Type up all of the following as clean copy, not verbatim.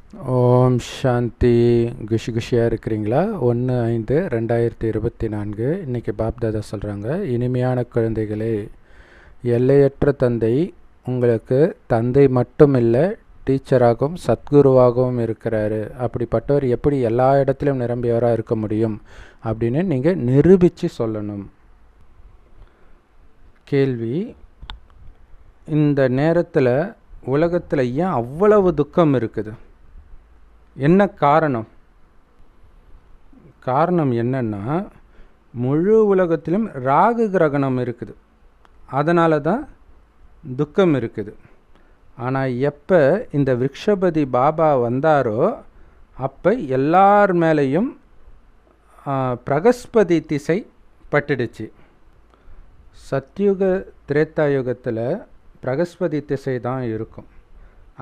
ஓம் சாந்தி. குஷி குஷியாக இருக்கிறீங்களா? 1/5/2024 இன்றைக்கி பாப்தாதா சொல்கிறாங்க, இனிமையான குழந்தைகளே, எல்லையற்ற தந்தை உங்களுக்கு தந்தை மட்டும் இல்லை, டீச்சராகவும் சத்குருவாகவும் இருக்கிறாரு. அப்படிப்பட்டவர் எப்படி எல்லா இடத்துலையும் நிரம்பியவராக இருக்க முடியும் அப்படின்னு நீங்கள் நிரூபித்து சொல்லணும். கேள்வி: இந்த நேரத்தில் உலகத்தில் ஏன் அவ்வளவு துக்கம் இருக்குது? என்ன காரணம்? காரணம் என்னன்னா, முழு உலகத்திலும் ராகு கிரகணம் இருக்குது, அதனால தான் துக்கம் இருக்குது. ஆனால் எப்போ இந்த விருக்ஷபதி பாபா வந்தாரோ அப்போ எல்லார் மேலேயும் பிரகஸ்பதி திசை பட்டுடுச்சு. சத்யுக திரேத்தாயுகத்தில் பிரகஸ்பதி திசை தான் இருக்கும்.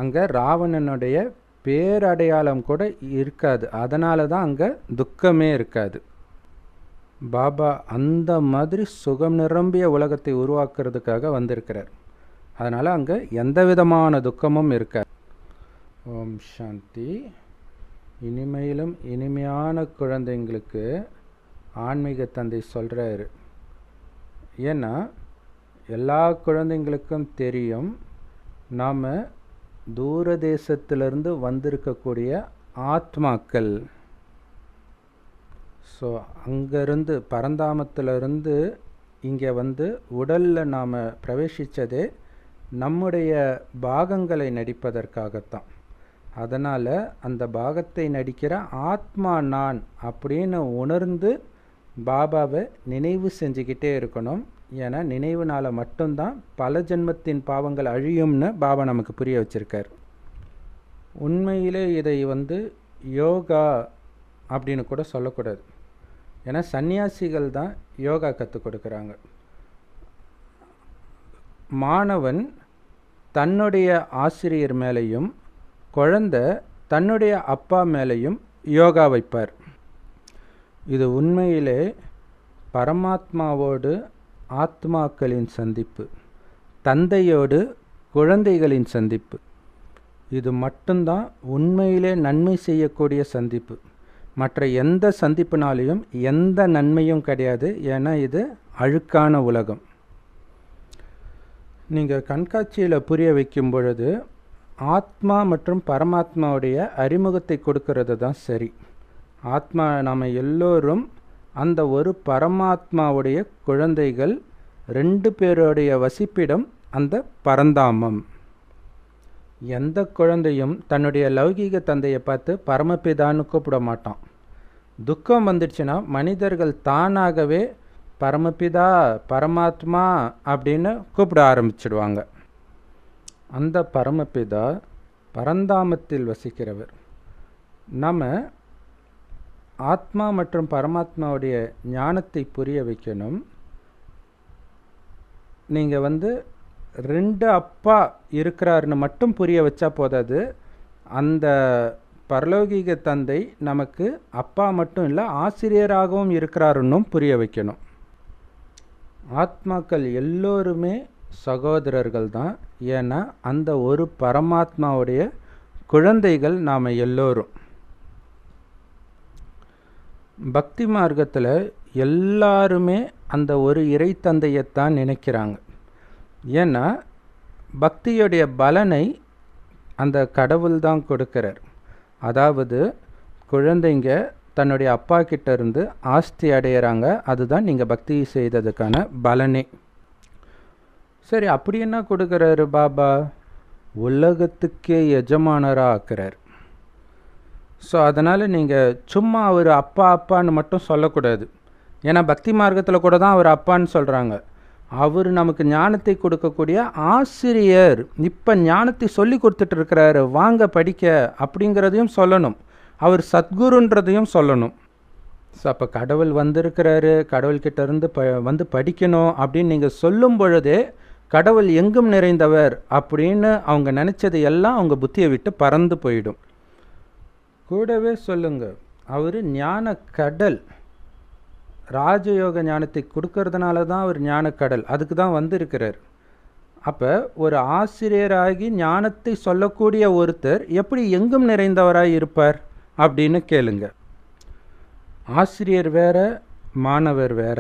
அங்கே ராவணனுடைய பேரடையாளம் கூட இருக்காது, அதனால தான் அங்கே துக்கமே இருக்காது. பாபா அந்த மாதிரி சுகம் நிரம்பிய உலகத்தை உருவாக்குறதுக்காக வந்திருக்கிறார். அதனால் அங்கே எந்த விதமான துக்கமும் இருக்காது. ஓம் சாந்தி. இனிமையிலும் இனிமையான குழந்தைங்களுக்கு ஆன்மீக தந்தை சொல்கிறாரு. ஏன்னா எல்லா குழந்தைங்களுக்கும் தெரியும், நாம் தூரதேசத்திலிருந்து வந்திருக்கக்கூடிய ஆத்மாக்கள். ஸோ அங்கேருந்து பரந்தாமத்திலிருந்து இங்கே வந்து உடலில் நாம் பிரவேசித்ததே நம்முடைய பாகங்களை நடிப்பதற்காகத்தான். அதனால் அந்த பாகத்தை நடிக்கிற ஆத்மா நான் அப்படின்னு உணர்ந்து பாபாவை நினைவு செஞ்சுக்கிட்டே இருக்கணும். ஏன்னா நினைவுனால் மட்டும்தான் பல ஜென்மத்தின் பாவங்கள் அழியும்னு பாபா நமக்கு புரிய வச்சுருக்கார். உண்மையிலே இதை வந்து யோகா அப்படின்னு கூட சொல்லக்கூடாது. ஏன்னா சன்னியாசிகள் தான் யோகா கற்றுக் கொடுக்குறாங்க. மாணவன் தன்னுடைய ஆசிரியர் மேலேயும், குழந்தை தன்னுடைய அப்பா மேலேயும் யோகா வைப்பார். இது உண்மையிலே பரமாத்மாவோடு ஆத்மாக்களின் சந்திப்பு, தந்தையோடு குழந்தைகளின் சந்திப்பு. இது மட்டும்தான் உண்மையிலே நன்மை செய்யக்கூடிய சந்திப்பு. மற்ற எந்த சந்திப்புனாலையும் எந்த நன்மையும் கிடையாது. ஏன்னா இது அழுக்கான உலகம். நீங்கள் கண்காட்சியில் புரிய வைக்கும் பொழுது ஆத்மா மற்றும் பரமாத்மாவுடைய அறிமுகத்தை கொடுக்கறது தான் சரி. ஆத்மா நாம் எல்லோரும் அந்த ஒரு பரமாத்மாவுடைய குழந்தைகள். 2 பேருடைய வசிப்பிடம் அந்த பரந்தாமம். எந்த குழந்தையும் தன்னுடைய லௌகீக தந்தையை பார்த்து பரமபிதான்னு கூப்பிட மாட்டான். துக்கம் வந்துடுச்சுன்னா மனிதர்கள் தானாகவே பரமபிதா பரமாத்மா அப்படின்னு கூப்பிட ஆரம்பிச்சிடுவாங்க. அந்த பரமபிதா பரந்தாமத்தில் வசிக்கிறவர். நம்ம ஆத்மா மற்றும் பரமாத்மாவுடைய ஞானத்தை புரிய வைக்கணும். நீங்கள் வந்து 2 அப்பா இருக்கிறாருன்னு மட்டும் புரிய வச்சா போதாது. அந்த பரலோகிக தந்தை நமக்கு அப்பா மட்டும் இல்லை, ஆசிரியராகவும் இருக்கிறாருன்னும் புரிய வைக்கணும். ஆத்மாக்கள் எல்லோருமே சகோதரர்கள் தான். ஏன்னா அந்த ஒரு பரமாத்மாவுடைய குழந்தைகள் நாம் எல்லோரும். பக்தி மார்க்கத்தில் எல்லாருமே அந்த ஒரு இறை தந்தையைத்தான் நினைக்கிறாங்க. ஏன்னா பக்தியுடைய பலனை அந்த கடவுள் தான் கொடுக்கிறார். அதாவது குழந்தைங்க தன்னுடைய அப்பா கிட்ட இருந்து ஆஸ்தி அடையிறாங்க, அதுதான் நீங்கள் பக்தி செய்ததுக்கான பலனே. சரி, அப்படி என்ன கொடுக்குறாரு பாபா? உலகத்துக்கே எஜமானராக ஆக்குறார். ஸோ அதனால் நீங்கள் சும்மா அவர் அப்பா அப்பான்னு மட்டும் சொல்லக்கூடாது. ஏன்னா பக்தி மார்க்கத்தில் கூட தான் அவர் அப்பான்னு சொல்கிறாங்க. அவர் நமக்கு ஞானத்தை கொடுக்கக்கூடிய ஆசிரியர். இப்போ ஞானத்தை சொல்லி கொடுத்துட்டு இருக்கிறாரு, வாங்க படிக்க அப்படிங்கிறதையும் சொல்லணும். அவர் சத்குருன்றதையும் சொல்லணும். ஸோ அப்போ கடவுள் வந்திருக்கிறாரு, கடவுள்கிட்ட இருந்து வந்து படிக்கணும் அப்படின்னு நீங்கள் சொல்லும் பொழுதே கடவுள் எங்கும் நிறைந்தவர் அப்படின்னு அவங்க நினச்சது எல்லாம் அவங்க புத்தியை விட்டு பறந்து போயிடும். கூடவே சொல்லுங்க, அவர் ஞான கடல். ராஜயோக ஞானத்தை கொடுக்கறதுனால தான் அவர் ஞான கடல், அதுக்கு தான் வந்திருக்கிறார். அப்போ ஒரு ஆசிரியராகி ஞானத்தை சொல்லக்கூடிய ஒருத்தர் எப்படி எங்கும் நிறைந்தவராய் இருப்பார் அப்படின்னு கேளுங்க. ஆசிரியர் வேற, மாணவர் வேற,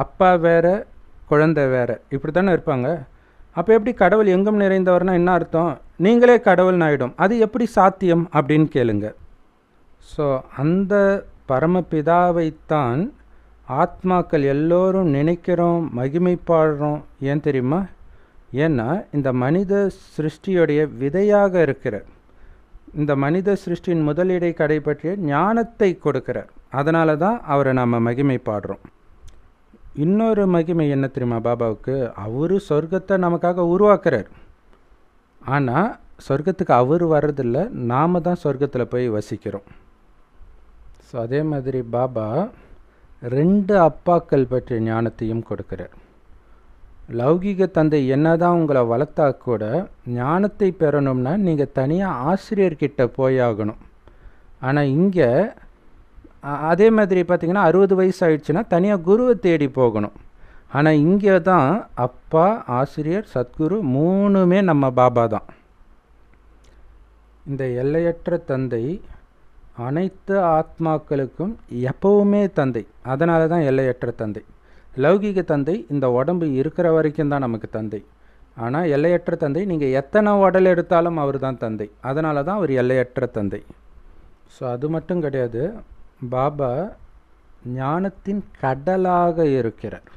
அப்பா வேற, குழந்தை வேற, இப்படி தானே இருப்பாங்க. அப்போ எப்படி கடவுள் எங்கும் நிறைந்தவர்னா என்ன அர்த்தம்? நீங்களே கடவுள்னு ஆகிடும். அது எப்படி சாத்தியம் அப்படின்னு கேளுங்க. ஸோ அந்த பரமபிதாவைத்தான் ஆத்மாக்கள் எல்லோரும் நினைக்கிறோம், மகிமைப்பாடுறோம். ஏன் தெரியுமா? ஏன்னா இந்த மனித சிருஷ்டியுடைய விதையாக இருக்கிறார். இந்த மனித சிருஷ்டியின் முதலீடை கடை பற்றிய ஞானத்தை கொடுக்கிறார். அதனால தான் அவரை நாம் மகிமைப்பாடுறோம். இன்னொரு மகிமை என்ன தெரியுமா பாபாவுக்கு? அவர் சொர்க்கத்தை நமக்காக உருவாக்குறார். ஆனால் சொர்க்கத்துக்கு அவர் வர்றதில்லை, நாம் தான் சொர்க்கத்தில் போய் வசிக்கிறோம். ஸோ அதே மாதிரி பாபா 2 அப்பாக்கள் பற்றிய ஞானத்தையும் கொடுக்கிறார். லௌகிக தந்தை என்னதான் உங்களை வளர்த்தா கூட ஞானத்தை பெறணும்னா நீங்கள் தனியாக ஆசிரியர்கிட்ட போயாகணும். ஆனால் இங்கே அதே மாதிரி பார்த்திங்கன்னா 60 வயசு ஆயிடுச்சுன்னா தனியாக குருவை தேடி போகணும். ஆனால் இங்கே தான் அப்பா, ஆசிரியர், சத்குரு 3மே நம்ம பாபா தான். இந்த எல்லையற்ற தந்தை அனைத்து ஆத்மாக்களுக்கும் எப்பவுமே தந்தை. அதனால தான் எல்லையற்ற தந்தை. லௌகிக தந்தை இந்த உடம்பு இருக்கிற வரைக்கும் தான் நமக்கு தந்தை. ஆனால் எல்லையற்ற தந்தை நீங்கள் எத்தனை உடல் எடுத்தாலும் அவர் தான் தந்தை. அதனால தான் அவர் எல்லையற்ற தந்தை. ஸோ அது மட்டும் கிடையாது, பாபா ஞானத்தின் கடலாக இருக்கிறார்.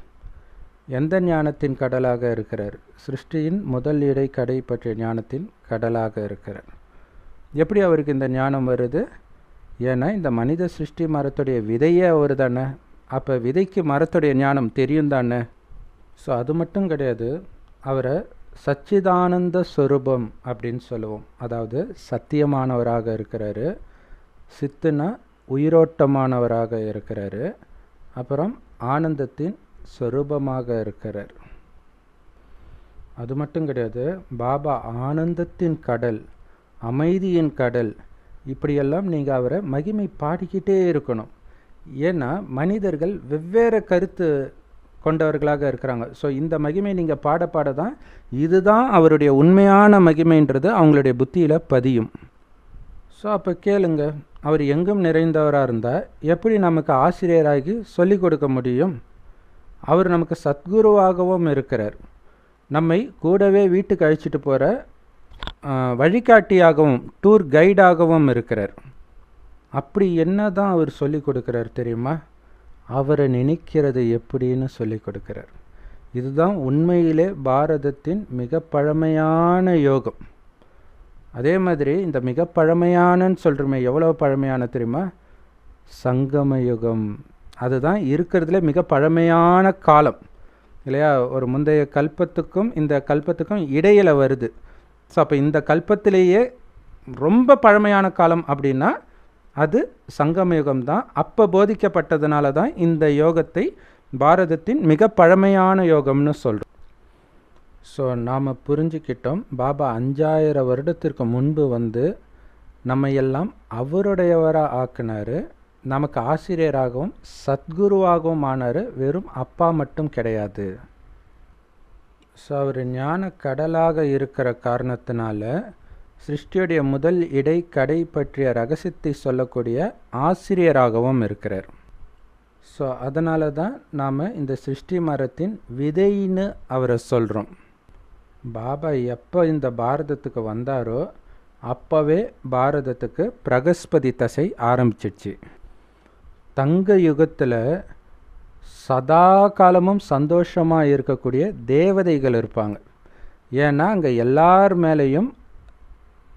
எந்த ஞானத்தின் கடலாக இருக்கிறார்? சிருஷ்டியின் முதல் இடை கடை பற்றிய ஞானத்தின் கடலாக இருக்கிறார். எப்படி அவருக்கு இந்த ஞானம் வருது? ஏன்னா இந்த மனித சிருஷ்டி மரத்துடைய விதையே அவர் தானே. அப்போ விதைக்கு மரத்துடைய ஞானம் தெரியும் தானே. ஸோ அது மட்டும் கிடையாது, அவரை சச்சிதானந்த ஸ்வரூபம் அப்படின்னு சொல்லுவோம். அதாவது சத்தியமானவராக இருக்கிறாரு, சித்துனா உயிரோட்டமானவராக இருக்கிறாரு, அப்புறம் ஆனந்தத்தின் ஸ்வரூபமாக இருக்கிறார். அது மட்டும் கிடையாது, பாபா ஆனந்தத்தின் கடல், அமைதியின் கடல், இப்படியெல்லாம் நீங்கள் அவரை மகிமை பாடிக்கிட்டே இருக்கணும். ஏன்னா மனிதர்கள் வெவ்வேறு கருத்து கொண்டவர்களாக இருக்கிறாங்க. ஸோ இந்த மகிமை நீங்கள் பாட பாட தான் இதுதான் அவருடைய உண்மையான மகிமைன்றது அவங்களுடைய புத்தியில் பதியும். ஸோ அப்போ கேளுங்க, அவர் எங்கும் நிறைந்தவராக இருந்தால் எப்படி நமக்கு ஆசிரியராகி சொல்லிக் கொடுக்க முடியும்? அவர் நமக்கு சத்குருவாகவும் இருக்கிறார். நம்மை கூடவே வீட்டுக்கு அழைச்சிட்டு போகிற வழிகாட்டியாகவும் டூர் கைடாகவும் இருக்கிறார். அப்படி என்ன தான் அவர் சொல்லி கொடுக்குறார் தெரியுமா? அவரை நினைக்கிறது எப்படின்னு சொல்லி கொடுக்குறார். இதுதான் உண்மையிலே பாரதத்தின் மிக பழமையான யோகம். அதே மாதிரி இந்த மிக பழமையானன்னு சொல்கிறோமே, எவ்வளோ பழமையான தெரியுமா? சங்கம யுகம். அதுதான் இருக்கிறதுல மிக பழமையான காலம் இல்லையா? ஒரு முந்தைய கல்பத்துக்கும் இந்த கல்பத்துக்கும் இடையில் வருது. ஸோ அப்போ இந்த கல்பத்திலேயே ரொம்ப பழமையான காலம் அப்படின்னா அது சங்கம யுகம் தான். அப்போ போதிக்கப்பட்டதுனால தான் இந்த யோகத்தை பாரதத்தின் மிக பழமையான யோகம்னு சொல்கிறோம். ஸோ நாம் புரிஞ்சுக்கிட்டோம், பாபா 5000 வருடத்திற்கு முன்பு வந்து நம்ம எல்லாம் அவருடையவராக ஆக்கினார். நமக்கு ஆசிரியராகவும் சத்குருவாகவும் ஆனார். வெறும் அப்பா மட்டும் கிடையாது. ஸோ அவர் ஞான கடலாக இருக்கிற காரணத்தினால சிருஷ்டியுடைய முதல் இடை கடை பற்றிய ரகசியத்தை சொல்லக்கூடிய ஆசிரியராகவும் இருக்கிறார். ஸோ அதனால தான் நாம் இந்த சிருஷ்டி மரத்தின் விதைன்னு அவரை சொல்கிறோம். பாபா எப்போ இந்த பாரதத்துக்கு வந்தாரோ அப்போவே பாரதத்துக்கு பிரகஸ்பதி தசை ஆரம்பிச்சிடுச்சு. தங்க யுகத்தில் சதா காலமும் சந்தோஷமாக இருக்கக்கூடிய தேவதைகள் இருப்பாங்க. ஏன்னா அங்கே எல்லார் மேலேயும்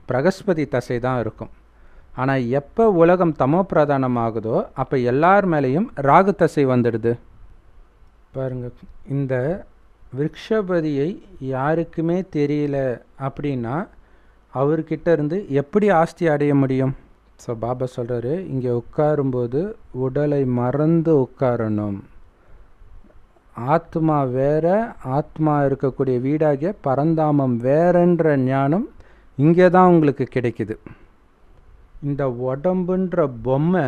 பிரகஸ்பதி தசை தான் இருக்கும். ஆனால் எப்போ உலகம் தமோ பிரதானம் ஆகுதோ அப்போ எல்லார் மேலேயும் ராகு தசை வந்துடுது. பாருங்க, இந்த விருக்ஷபதியை யாருக்குமே தெரியல அப்படின்னா அவர்கிட்ட இருந்து எப்படி ஆஸ்தி அடைய முடியும்? ஸோ பாபா சொல்கிறாரு, இங்கே உட்காரும்போது உடலை மறந்து உட்காரணும். ஆத்மா வேற, ஆத்மா இருக்கக்கூடிய வீடாகிய பரந்தாமம் வேறன்ற ஞானம் இங்கே தான் உங்களுக்கு கிடைக்குது. இந்த உடம்புன்ற பொம்மை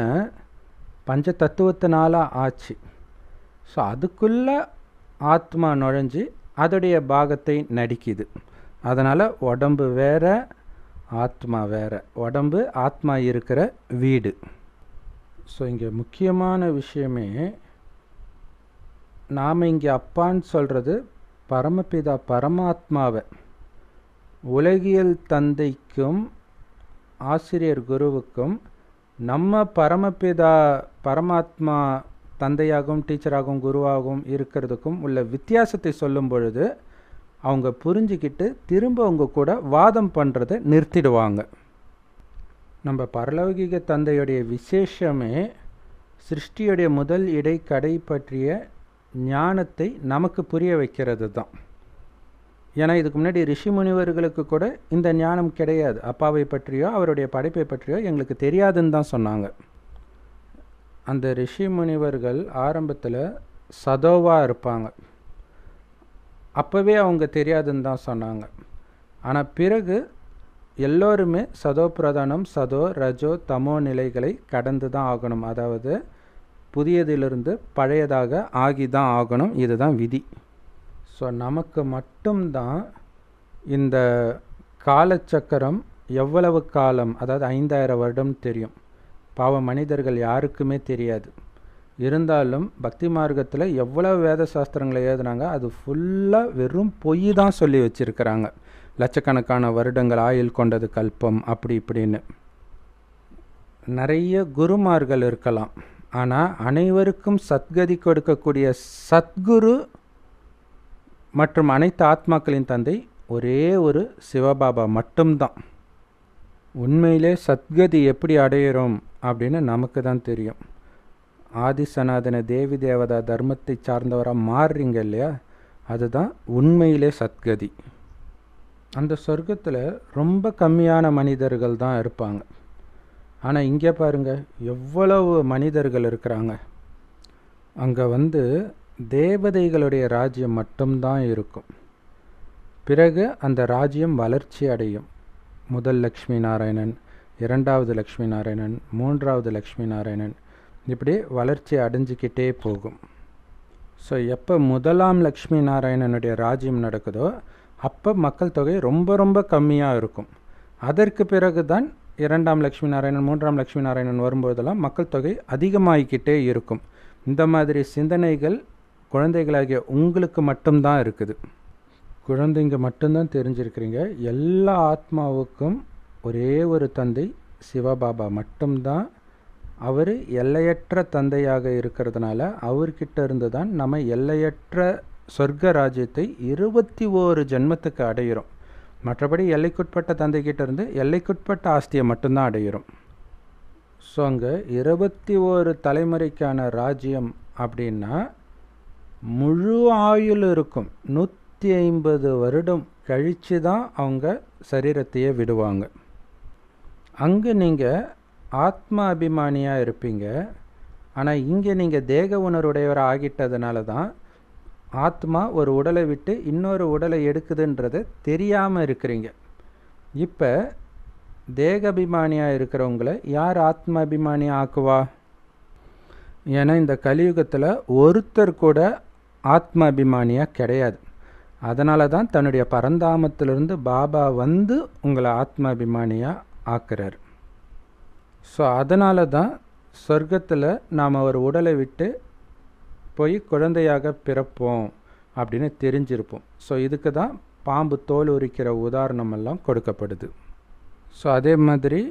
பஞ்ச தத்துவத்தினால ஆச்சு. ஸோ அதுக்குள்ளே ஆத்மா நுழைஞ்சி அதோடைய பாகத்தை நடிக்குது. அதனால் உடம்பு வேற, ஆத்மா வேற. உடம்பு ஆத்மா இருக்கிற வீடு. ஸோ இங்கே முக்கியமான விஷயமே, நாம் இங்கே அப்பான்னு சொல்கிறது பரமபிதா பரமாத்மாவை. உலகியல் தந்தைக்கும் ஆசிரியர் குருவுக்கும் நம்ம பரமபிதா பரமாத்மா தந்தையாகவும் டீச்சராகவும் குருவாகவும் இருக்கிறதுக்கும் உள்ள வித்தியாசத்தை சொல்லும் பொழுது அவங்க புரிஞ்சுக்கிட்டு திரும்ப அவங்க கூட வாதம் பண்ணுறதை நிறுத்திடுவாங்க. நம்ம பரலௌகிக தந்தையுடைய விசேஷமே சிருஷ்டியுடைய முதல் இடை கடை பற்றிய ஞானத்தை நமக்கு புரிய வைக்கிறது தான். ஏன்னா இதுக்கு முன்னாடி ரிஷி முனிவர்களுக்கு கூட இந்த ஞானம் கிடையாது. அப்பாவை பற்றியோ அவருடைய படைப்பை பற்றியோ எங்களுக்கு தெரியாதுன்னு தான் சொன்னாங்க. அந்த ரிஷி முனிவர்கள் ஆரம்பத்தில் சதோவாக இருப்பாங்க. அப்போவே அவங்க தெரியாதுன்னு தான் சொன்னாங்க. ஆனால் பிறகு எல்லோருமே சதோ பிரதானம், சதோ ரஜோ தமோ நிலைகளை கடந்து தான் ஆகணும். அதாவது புதியதிலிருந்து பழையதாக ஆகி தான் ஆகணும். இதுதான் விதி. ஸோ நமக்கு மட்டும்தான் இந்த காலச்சக்கரம் எவ்வளவு காலம், அதாவது 5000 வருடம் தெரியும். பாவ மனிதர்கள் யாருக்குமே தெரியாது. இருந்தாலும் பக்தி மார்க்கத்தில் எவ்வளவு வேத சாஸ்திரங்களை எழுதுனாங்க, அது ஃபுல்லாக வெறும் பொய் தான் சொல்லி வச்சுருக்கிறாங்க. லட்சக்கணக்கான வருடங்கள் ஆயுள் கொண்டது கல்பம் அப்படி இப்படின்னு. நிறைய குருமார்கள் இருக்கலாம், ஆனால் அனைவருக்கும் சத்கதி கொடுக்கக்கூடிய சத்குரு மற்றும் அனைத்து ஆத்மாக்களின் தந்தை ஒரே ஒரு சிவபாபா மட்டும்தான். உண்மையிலே சத்கதி எப்படி அடையிறோம் அப்படின்னு நமக்கு தான் தெரியும். ஆதி சனாதன தேவி தேவதா தர்மத்தை சார்ந்தவராக மாறுறீங்க இல்லையா, அதுதான் உண்மையிலே சத்கதி. அந்த சொர்க்கத்தில் ரொம்ப கம்மியான மனிதர்கள் தான் இருப்பாங்க. ஆனால் இங்கே பாருங்கள் எவ்வளவு மனிதர்கள் இருக்கிறாங்க. அங்கே தேவதைகளுடைய ராஜ்யம் மட்டும்தான் இருக்கும். பிறகு அந்த ராஜ்யம் வளர்ச்சி அடையும். முதல் லக்ஷ்மி நாராயணன், இரண்டாவது லக்ஷ்மி நாராயணன், மூன்றாவது லக்ஷ்மி நாராயணன், இப்படி வளர்ச்சி அடைஞ்சிக்கிட்டே போகும். ஸோ எப்போ முதலாம் லக்ஷ்மி நாராயணனுடைய ராஜ்யம் நடக்குதோ அப்போ மக்கள் தொகை ரொம்ப ரொம்ப கம்மியாக இருக்கும். அதற்கு பிறகு தான் இரண்டாம் லக்ஷ்மி நாராயணன், மூன்றாம் லக்ஷ்மி நாராயணன் வரும்போதெல்லாம் மக்கள் தொகை அதிகமாகிக்கிட்டே இருக்கும். இந்த மாதிரி சிந்தனைகள் குழந்தைகளாகிய உங்களுக்கு மட்டும்தான் இருக்குது. குழந்தைங்க மட்டும்தான் தெரிஞ்சிருக்கிறீங்க. எல்லா ஆத்மாவுக்கும் ஒரே ஒரு தந்தை சிவபாபா மட்டும்தான். அவர் எல்லையற்ற தந்தையாக இருக்கிறதுனால அவர்கிட்ட இருந்து தான் நம்ம எல்லையற்ற சொர்க்க ராஜ்யத்தை 21 ஜென்மத்துக்கு அடையிறோம். மற்றபடி எல்லைக்குட்பட்ட தந்தைக்கிட்ட இருந்து எல்லைக்குட்பட்ட ஆஸ்தியை மட்டும்தான் அடையிறோம். ஸோ அங்கே 21 தலைமுறைக்கான ராஜ்யம் அப்படின்னா முழு ஆயுள் இருக்கும். 150 வருடம் கழித்து தான் அவங்க சரீரத்தையே விடுவாங்க. அங்கே நீங்கள் ஆத்மா அபிமானியாக இருப்பீங்க. ஆனால் இங்கே நீங்கள் தேக உணர்வுடையவராக ஆகிட்டதுனால தான் ஆத்மா ஒரு உடலை விட்டு இன்னொரு உடலை எடுக்குதுன்றதை தெரியாமல் இருக்கிறீங்க. இப்போ தேக அபிமானியாக இருக்கிறவங்கள யார் ஆத்மா அபிமானியாக ஆக்குவா? ஏன்னா இந்த கலியுகத்தில் ஒருத்தர் கூட ஆத்மா அபிமானியாக கிடையாது. அதனால தான் தன்னுடைய பரந்தாமத்திலிருந்து பாபா உங்களை ஆத்மா அபிமானியாக ஆக்குறார். ஸோ அதனால தான் சொர்க்கத்தில் நாம் ஒரு உடலை விட்டு போய் குழந்தையாக பிறப்போம் அப்படின்னு தெரிஞ்சிருப்போம். ஸோ இதுக்கு தான் பாம்பு தோல் உரிக்கிற உதாரணமெல்லாம் கொடுக்கப்படுது. ஸோ அதே மாதிரி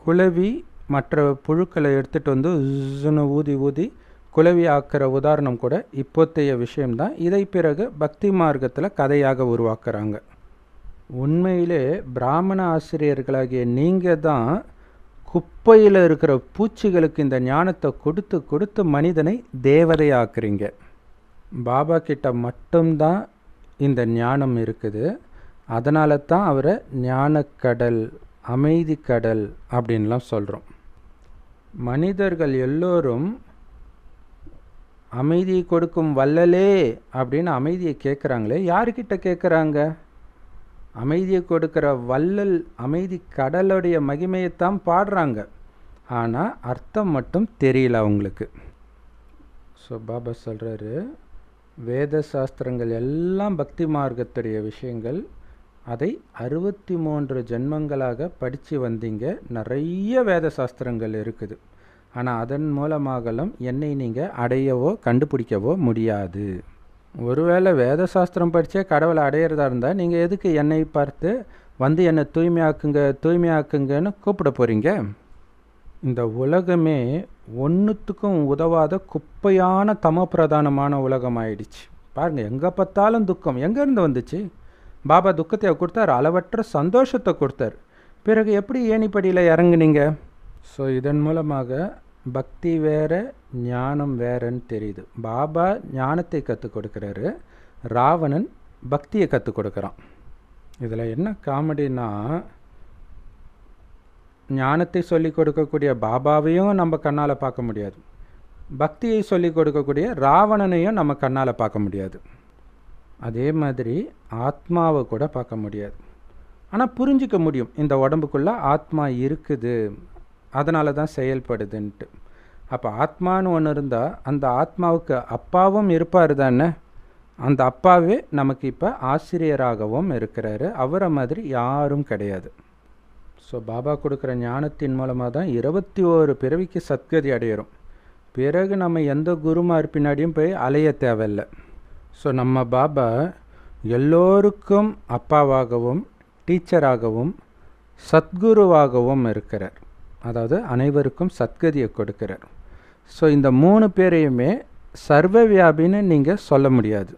குளவி மற்ற புழுக்களை எடுத்துகிட்டு உஸ்ஸுன்னு ஊதி ஊதி குளவி ஆக்கிற உதாரணம் கூட இப்போத்தைய விஷயம்தான். இதை பிறகு பக்தி மார்க்கத்தில் கதையாக உருவாக்குறாங்க. உண்மையிலே பிராமண ஆசிரியர்களாகிய நீங்கள் தான் குப்பையில் இருக்கிற பூச்சிகளுக்கு இந்த ஞானத்தை கொடுத்து கொடுத்து மனிதனை தேவதையாக்குறீங்க. பாபா கிட்ட மட்டும்தான் இந்த ஞானம் இருக்குது. அதனால தான் அவரை ஞானக்கடல், அமைதி கடல் அப்படின்லாம் சொல்கிறோம். மனிதர்கள் எல்லோரும் அமைதியை கொடுக்கும் வள்ளலே அப்படின்னு அமைதியை கேட்குறாங்களே, யாருக்கிட்ட கேட்குறாங்க? அமைதியை கொடுக்குற வள்ளல் அமைதி கடலுடைய மகிமையைத்தான் பாடுறாங்க. ஆனால் அர்த்தம் மட்டும் தெரியல அவங்களுக்கு. ஸோ பாபா சொல்கிறாரு, வேத சாஸ்திரங்கள் எல்லாம் பக்தி மார்க்கத்துடைய விஷயங்கள். அதை 63 ஜென்மங்களாக படித்து வந்தீங்க. நிறைய வேத சாஸ்திரங்கள் இருக்குது. ஆனால் அதன் மூலமாகலாம் என்னை நீங்கள் அடையவோ கண்டுபிடிக்கவோ முடியாது. ஒருவேளை வேத சாஸ்திரம் படித்தே கடவுளை அடையிறதா இருந்தால் நீங்கள் எதுக்கு என்னை பார்த்து வந்து என்னை தூய்மையாக்குங்க தூய்மையாக்குங்கன்னு கூப்பிட போகிறீங்க? இந்த உலகமே ஒன்றுத்துக்கும் உதவாத குப்பையான தமப்பிரதானமான உலகம் ஆயிடுச்சு. பாருங்கள், எங்கே பார்த்தாலும் துக்கம். எங்கேருந்து வந்துச்சு? பாபா துக்கத்தை கொடுத்தார், அளவற்ற சந்தோஷத்தை கொடுத்தார். பிறகு எப்படி ஏணிப்படியில் இறங்குனீங்க? ஸோ இதன் மூலமாக பக்தி வேற ஞானம் வேறன்னு தெரியுது. பாபா ஞானத்தை கற்றுக் கொடுக்குறாரு, ராவணன் பக்தியை கற்றுக் கொடுக்குறான். இதில் என்ன காமெடின்னா, ஞானத்தை சொல்லிக் கொடுக்கக்கூடிய பாபாவையும் நம்ம கண்ணால் பார்க்க முடியாது, பக்தியை சொல்லிக் கொடுக்கக்கூடிய ராவணனையும் நம்ம கண்ணால் பார்க்க முடியாது. அதே மாதிரி ஆத்மாவை கூட பார்க்க முடியாது. ஆனால் புரிஞ்சிக்க முடியும், இந்த உடம்புக்குள்ளே ஆத்மா இருக்குது, அதனால தான் செயல்படுதுன்ட்டு. அப்போ ஆத்மான்னு ஒன்று இருந்தால் அந்த ஆத்மாவுக்கு அப்பாவும் இருப்பார் தானே. அந்த அப்பாவே நமக்கு இப்போ ஆசிரியராகவும் இருக்கிறாரு. அவரை மாதிரி யாரும் கிடையாது. ஸோ பாபா கொடுக்குற ஞானத்தின் மூலமாக தான் 21 பிறவிக்கு சத்கதி அடையிறோம். பிறகு நம்ம எந்த குருமார் பின்னாடியும் போய் அலைய தேவையில்லை. ஸோ நம்ம பாபா எல்லோருக்கும் அப்பாவாகவும் டீச்சராகவும் சத்குருவாகவும் இருக்கிறார். அதாவது அனைவருக்கும் சத்கதியை கொடுக்கிறார். ஸோ இந்த 3 பேரையுமே சர்வவியாபின்னு நீங்கள் சொல்ல முடியாது.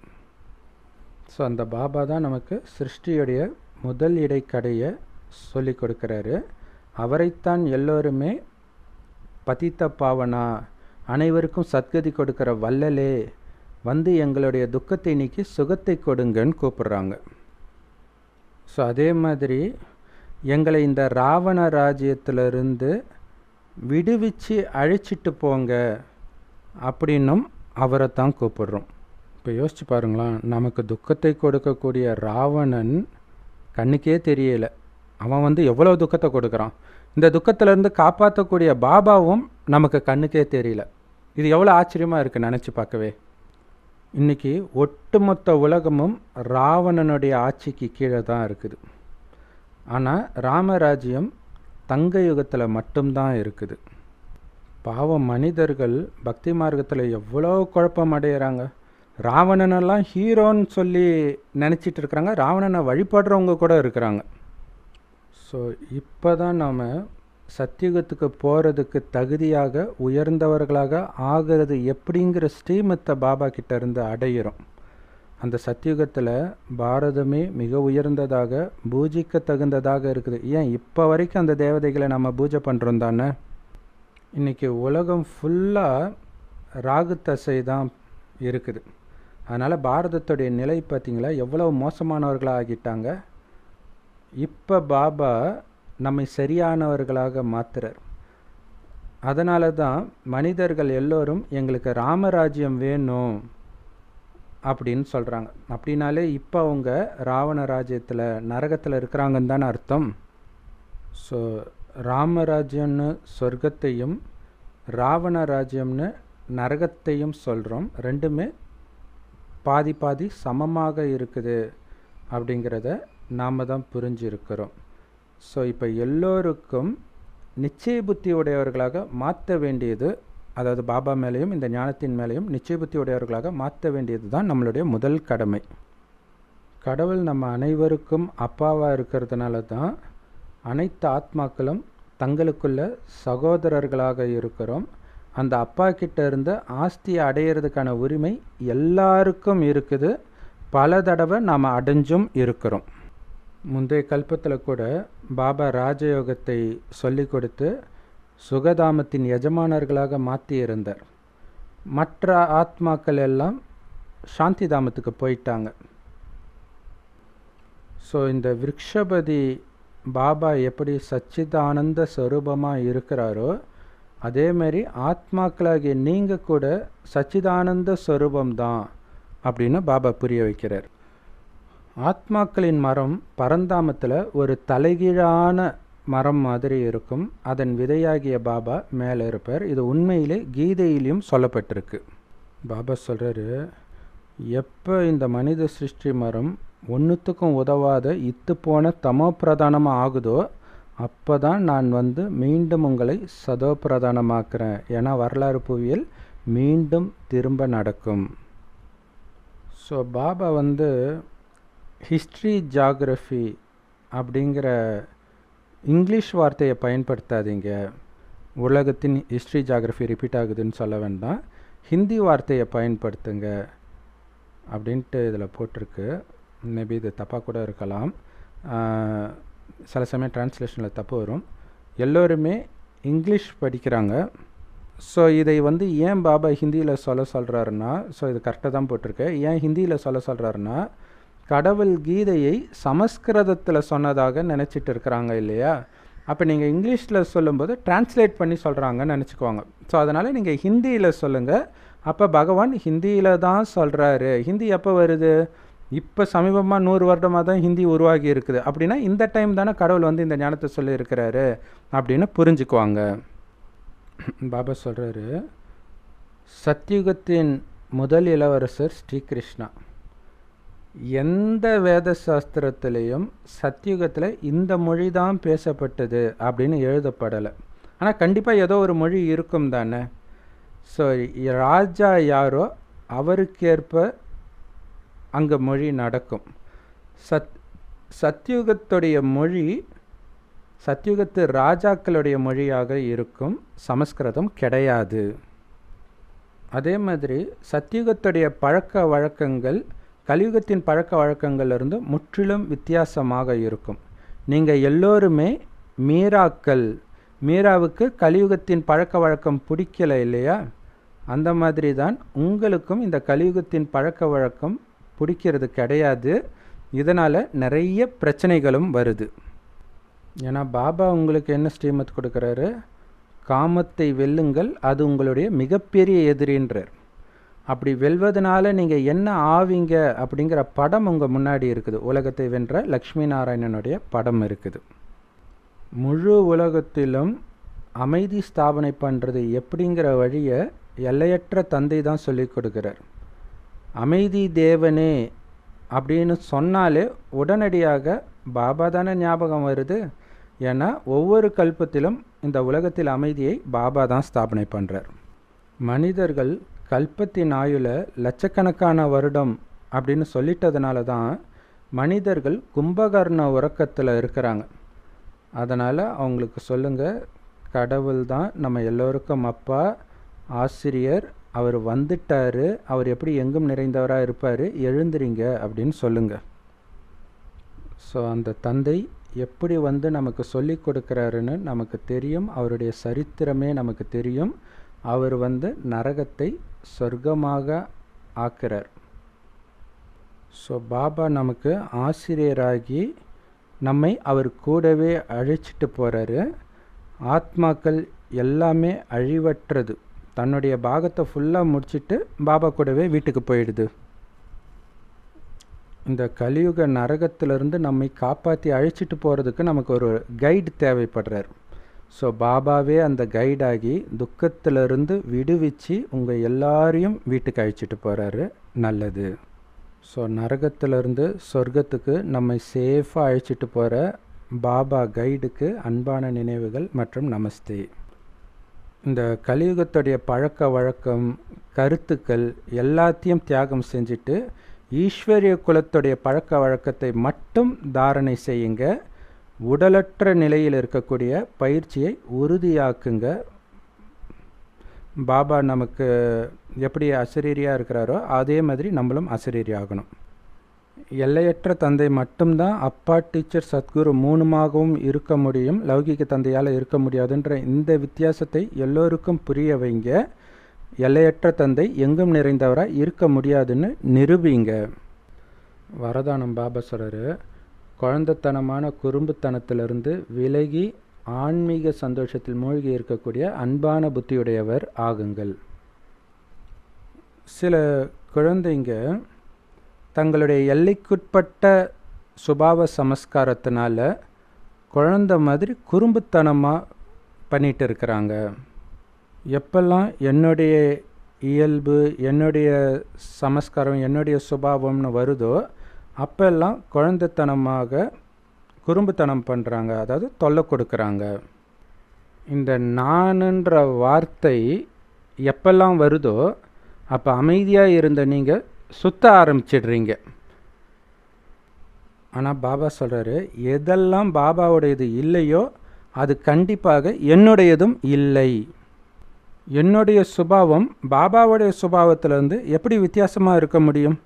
ஸோ அந்த பாபா தான் நமக்கு சிருஷ்டியுடைய முதல் இடைக்கடையை சொல்லி கொடுக்குறாரு. அவரைத்தான் எல்லோருமே பதித்த பாவனா, அனைவருக்கும் சத்கதி கொடுக்குற வல்லலே, வந்து எங்களுடைய துக்கத்தை நீக்கி சுகத்தை கொடுங்கன்னு கூப்பிட்றாங்க. ஸோ அதே மாதிரி எங்களை இந்த ராவண ராஜ்யத்திலிருந்து விடுவிச்சு அழைச்சிட்டு போங்க அப்படின்னும் அவரை தான் கூப்பிடுறோம். இப்போ யோசிச்சு பாருங்களேன், நமக்கு துக்கத்தை கொடுக்கக்கூடிய ராவணன் கண்ணுக்கே தெரியலை, அவன் வந்து எவ்வளோ துக்கத்தை கொடுக்குறான். இந்த துக்கத்திலேருந்து காப்பாற்றக்கூடிய பாபாவும் நமக்கு கண்ணுக்கே தெரியல. இது எவ்வளோ ஆச்சரியமாக இருக்குது நினச்சி பார்க்கவே. இன்றைக்கி ஒட்டுமொத்த உலகமும் ராவணனுடைய ஆட்சிக்கு கீழே தான் இருக்குது. ஆனால் ராமராஜ்யம் தங்க யுகத்தில் மட்டும்தான் இருக்குது. பாவம் மனிதர்கள் பக்தி மார்க்கத்தில் எவ்வளோ குழப்பம் அடைகிறாங்க. ராவணனெல்லாம் ஹீரோன்னு சொல்லி நினச்சிட்டு இருக்கிறாங்க, ராவணனை வழிபடுறவங்க கூட இருக்கிறாங்க. ஸோ இப்போ தான் நாம் சத்தியுகத்துக்கு போகிறதுக்கு தகுதியாக உயர்ந்தவர்களாக ஆகிறது எப்படிங்கிற ஸ்ரீமத்தை பாபா கிட்ட இருந்து அடையிறோம். அந்த சத்தியுகத்தில் பாரதமே மிக உயர்ந்ததாக பூஜிக்க தகுந்ததாக இருக்குது. ஏன் இப்போ வரைக்கும் அந்த தேவதைகளை நம்ம பூஜை பண்ணுறோம் தானே. இன்றைக்கி உலகம் ஃபுல்லாக ராகு தசை தான் இருக்குது. அதனால் பாரதத்துடைய நிலை பார்த்திங்களா எவ்வளோ மோசமானவர்களாக ஆகிட்டாங்க. இப்போ பாபா நம்மை சரியானவர்களாக மாற்றுறார். அதனால தான் மனிதர்கள் எல்லோரும் எங்களுக்கு ராமராஜ்யம் வேணும் அப்படின்னு சொல்கிறாங்க. அப்படின்னாலே இப்போ அவங்க ராவண ராஜ்யத்தில் நரகத்தில் இருக்கிறாங்கன்னு தானே அர்த்தம். ஸோ ராமராஜ்யம்னு சொர்க்கத்தையும் ராவண ராஜ்யம்னு நரகத்தையும் சொல்கிறோம். ரெண்டுமே பாதி பாதி சமமாக இருக்குது அப்படிங்கிறத நாம் தான் புரிஞ்சிருக்கிறோம். ஸோ இப்போ எல்லோருக்கும் நிச்சய புத்தி உடையவர்களாக மாற்ற வேண்டியது, அதாவது பாபா மேலேயும் இந்த ஞானத்தின் மேலேயும் நிச்சய புத்தி உடையவர்களாக மாற்ற வேண்டியது தான் நம்மளுடைய முதல் கடமை. கடவுள் நம்ம அனைவருக்கும் அப்பாவாக இருக்கிறதுனால தான் அனைத்து ஆத்மாக்களும் தங்களுக்குள்ள சகோதரர்களாக இருக்கிறோம். அந்த அப்பா கிட்ட இருந்து ஆஸ்தியை அடையிறதுக்கான உரிமை எல்லாருக்கும் இருக்குது. பல தடவை நாம் அடைஞ்சும் இருக்கிறோம். முந்தைய கல்பத்தில் கூட பாபா ராஜயோகத்தை சொல்லி கொடுத்து சுகதாமத்தின் எஜமானர்களாக மாற்றி இருந்தார். மற்ற ஆத்மாக்கள் எல்லாம் சாந்தி தாமத்துக்கு போயிட்டாங்க. ஸோ இந்த விருக்ஷபதி பாபா எப்படி சச்சிதானந்த ஸ்வரூபமாக இருக்கிறாரோ அதேமாரி ஆத்மாக்களாகிய நீங்கள் கூட சச்சிதானந்த ஸ்வரூபம்தான் அப்படின்னு பாபா புரிய வைக்கிறார். ஆத்மாக்களின் மரம் பரந்தாமத்தில் ஒரு தலைகீழான மரம் மாதிரி இருக்கும். அதன் விதையாகிய பாபா மேலே இருப்பார். இது உண்மையிலே கீதையிலையும் சொல்லப்பட்டிருக்கு. பாபா சொல்கிறாரு, எப்போ இந்த மனித சிருஷ்டி மரம் ஒன்றுத்துக்கும் உதவாத இத்து போன தமோ பிரதானமாக ஆகுதோ அப்போ தான் நான் மீண்டும் உங்களை சதோ பிரதானமாக்குறேன். ஏன்னா வரலாறு புவியியல் மீண்டும் திரும்ப நடக்கும். ஸோ பாபா ஹிஸ்ட்ரி ஜாகிரஃபி அப்படிங்கிற இங்கிலீஷ் வார்த்தையை பயன்படுத்தாதீங்க. உலகத்தின் ஹிஸ்ட்ரி ஜாகிரஃபி ரிப்பீட் ஆகுதுன்னு சொல்ல வேண்டாம், ஹிந்தி வார்த்தையை பயன்படுத்துங்க அப்படின்ட்டு இதில் போட்டிருக்கு. மேபி இது தப்பாக கூட இருக்கலாம், சில சமயம் டிரான்ஸ்லேஷனில் தப்பு வரும். எல்லோருமே இங்கிலீஷ் படிக்கிறாங்க. ஸோ இதை ஏன் பாபா ஹிந்தியில் சொல்கிறாருன்னா, ஸோ இது கரெக்டாக தான் போட்டிருக்கு, ஏன் ஹிந்தியில் சொல்கிறாருன்னா, கடவுள் கீதையை சமஸ்கிருதத்தில் சொன்னதாக நினச்சிட்டு இருக்கிறாங்க இல்லையா. அப்போ நீங்கள் இங்கிலீஷில் சொல்லும்போது டிரான்ஸ்லேட் பண்ணி சொல்கிறாங்கன்னு நினச்சிக்குவாங்க. ஸோ அதனால் நீங்கள் ஹிந்தியில் சொல்லுங்கள். அப்போ பகவான் ஹிந்தியில் தான் சொல்கிறாரு. ஹிந்தி எப்போ வருது? இப்போ சமீபமாக 100 வருடமாக தான் ஹிந்தி உருவாகி இருக்குது. அப்படின்னா இந்த டைம் தானே கடவுள் இந்த ஞானத்தை சொல்லியிருக்கிறாரு அப்படின்னு புரிஞ்சுக்குவாங்க. பாபா சொல்கிறாரு, சத்யுகத்தின் முதல் இளவரசர் ஸ்ரீகிருஷ்ணா. எந்த வேத சாஸ்திரத்திலையும் சத்யுகத்தில் இந்த மொழி தான் பேசப்பட்டது அப்படின்னு எழுதப்படலை. ஆனால் கண்டிப்பாக ஏதோ ஒரு மொழி இருக்கும் தானே. ஸோ ராஜா யாரோ அவருக்கேற்ப அங்கே மொழி நடக்கும். சத்யுகத்துடைய மொழி சத்யுகத்து ராஜாக்களுடைய மொழியாக இருக்கும், சமஸ்கிருதம் கிடையாது. அதே மாதிரி சத்யுகத்துடைய பழக்க வழக்கங்கள் கலியுகத்தின் பழக்க வழக்கங்கள்லேருந்து முற்றிலும் வித்தியாசமாக இருக்கும். நீங்கள் எல்லோருமே மீராக்கள். மீராவுக்கு கலியுகத்தின் பழக்க வழக்கம் பிடிக்கலை இல்லையா? அந்த மாதிரி தான் உங்களுக்கும் இந்த கலியுகத்தின் பழக்க வழக்கம் பிடிக்கிறது கிடையாது. இதனால் நிறைய பிரச்சனைகளும் வருது. ஏன்னா பாபா உங்களுக்கு என்ன ஸ்ரீமத் கொடுக்குறாரு? காமத்தை வெல்லுங்கள், அது உங்களுடைய மிகப்பெரிய எதிரின்றார். அப்படி வெல்வதனால நீங்கள் என்ன ஆவீங்க அப்படிங்கிற படம் உங்கள் முன்னாடி இருக்குது. உலகத்தை வென்ற லக்ஷ்மி நாராயணனுடைய படம் இருக்குது. முழு உலகத்திலும் அமைதி ஸ்தாபனை பண்ணுறது எப்படிங்கிற வழியை எல்லையற்ற தந்தை தான் சொல்லி கொடுக்குறார். அமைதி தேவனே அப்படின்னு சொன்னாலே உடனடியாக பாபா தானே ஞாபகம் வருது. ஏன்னா ஒவ்வொரு கல்பத்திலும் இந்த உலகத்தில் அமைதியை பாபா தான் ஸ்தாபனை பண்ணுறார். மனிதர்கள் கல்பத்தின் ஆயுள லட்சக்கணக்கான வருடம் அப்படின்னு சொல்லிட்டதுனால தான் மனிதர்கள் கும்பகர்ண உறக்கத்தில் இருக்கிறாங்க. அதனால் அவங்களுக்கு சொல்லுங்கள், கடவுள் தான் நம்ம எல்லோருக்கும் அப்பா, ஆசிரியர், அவர் வந்துட்டார், அவர் எப்படி எங்கும் நிறைந்தவராக இருப்பார், எழுந்துறீங்க அப்படின்னு சொல்லுங்கள். ஸோ அந்த தந்தை எப்படி நமக்கு சொல்லி கொடுக்குறாருன்னு நமக்கு தெரியும். அவருடைய சரித்திரமே நமக்கு தெரியும். அவர் நரகத்தை சொர்க்கமாக ஆக்குறார். ஸோ பாபா நமக்கு ஆசிரியராகி நம்மை அவர் கூடவே அழைச்சிட்டு போகிறாரு. ஆத்மாக்கள் எல்லாமே அழிவற்றது. தன்னுடைய பாகத்தை ஃபுல்லாக முடிச்சுட்டு பாபா கூடவே வீட்டுக்கு போயிடுது. இந்த கலியுக நரகத்திலிருந்து நம்மை காப்பாற்றி அழைச்சிட்டு போகிறதுக்கு நமக்கு ஒரு கைடு தேவைப்படுறார். ஸோ பாபாவே அந்த கைடாகி துக்கத்திலிருந்து விடுவிச்சு உங்கள் எல்லாரையும் வீட்டுக்கு அழைச்சிட்டு போகிறாரு. நல்லது. ஸோ நரகத்திலிருந்து சொர்க்கத்துக்கு நம்மை சேஃபாக அழைச்சிட்டு போகிற பாபா கைடுக்கு அன்பான நினைவுகள் மற்றும் நமஸ்தே. இந்த கலியுகத்துடைய பழக்க வழக்கம், கருத்துக்கள் எல்லாத்தையும் தியாகம் செஞ்சுட்டு ஈஸ்வரிய குலத்துடைய பழக்க வழக்கத்தை மட்டும் தாரணை செய்யுங்க. உடலற்ற நிலையில் இருக்கக்கூடிய பயிற்சியை உறுதியாக்குங்க. பாபா நமக்கு எப்படி அசரீரியாக இருக்கிறாரோ அதே மாதிரி நம்மளும் அசரீரி ஆகணும். எல்லையற்ற தந்தை மட்டும்தான் அப்பா, டீச்சர், சத்குரு மூணுமாகவும் இருக்க முடியும். லௌகிக தந்தையால் இருக்க முடியாதுன்ற இந்த வித்தியாசத்தை எல்லோருக்கும் புரிய வைங்க. எல்லையற்ற தந்தை எங்கும் நிறைந்தவராக இருக்க முடியாதுன்னு நிரூபிங்க. வரதானம் பாபா சொல்கிறாரு, குழந்தைத்தனமான குறும்புத்தனத்திலிருந்து விலகி ஆன்மீக சந்தோஷத்தில் மூழ்கி இருக்கக்கூடிய அன்பான புத்தியுடையவர் ஆகுங்கள். சில குழந்தைங்க தங்களுடைய எல்லைக்குட்பட்ட சுபாவ சமஸ்காரத்தினால குழந்தை மாதிரி குறும்புத்தனமாக பண்ணிகிட்டு இருக்கிறாங்க. எப்பெல்லாம் என்னுடைய இயல்பு, என்னுடைய சமஸ்காரம், என்னுடைய சுபாவம்னு வருதோ அப்பெல்லாம் குழந்தைத்தனமாக குறும்புத்தனம் பண்ணுறாங்க, அதாவது தொல்லை கொடுக்குறாங்க. இந்த நானுன்ற வார்த்தை எப்பெல்லாம் வருதோ அப்போ அமைதியாக இருந்த நீங்கள் சுத்த ஆரம்பிச்சிடுறீங்க. ஆனால் பாபா சொல்கிறாரு, எதெல்லாம் பாபாவுடையது இல்லையோ அது கண்டிப்பாக என்னுடையதும் இல்லை. என்னுடைய சுபாவம் பாபாவுடைய சுபாவத்திலேருந்து எப்படி வித்தியாசமாக இருக்க முடியும்?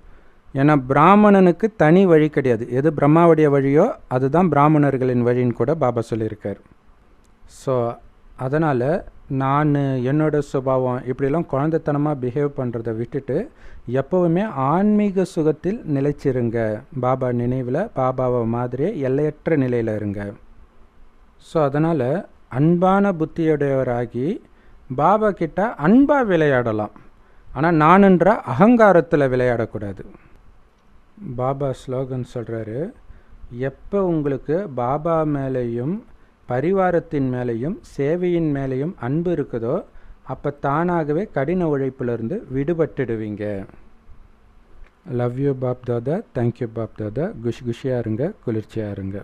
ஏன்னா பிராமணனுக்கு தனி வழி கிடையாது. எது பிரம்மாவுடைய வழியோ அதுதான் பிராமணர்களின் வழின்னு கூட பாபா சொல்லியிருக்கார். ஸோ அதனால் நான் என்னோட சுபாவம் இப்படிலாம் குழந்தைத்தனமாக பிஹேவ் பண்ணுறதை விட்டுட்டு எப்போவுமே ஆன்மீக சுகத்தில் நிலைச்சிருங்க. பாபா நினைவில் பாபாவை மாதிரியே எல்லையற்ற நிலையில் இருங்க. ஸோ அதனால் அன்பான புத்தியுடையவராகி பாபா கிட்ட அன்பாக விளையாடலாம். ஆனால் நானுன்ற அகங்காரத்தில் விளையாடக்கூடாது. பாபா ஸ்லோகன் சொல்கிறாரு, எப்போ உங்களுக்கு பாபா மேலேயும் பரிவாரத்தின் மேலேயும் சேவையின் மேலேயும் அன்பு இருக்குதோ அப்போ தானாகவே கடின உழைப்பிலிருந்து விடுபட்டுடுவீங்க. Love you Bap Dada. Thank you Bap Dada. குஷியாக இருங்க, குளிர்ச்சியாக இருங்க.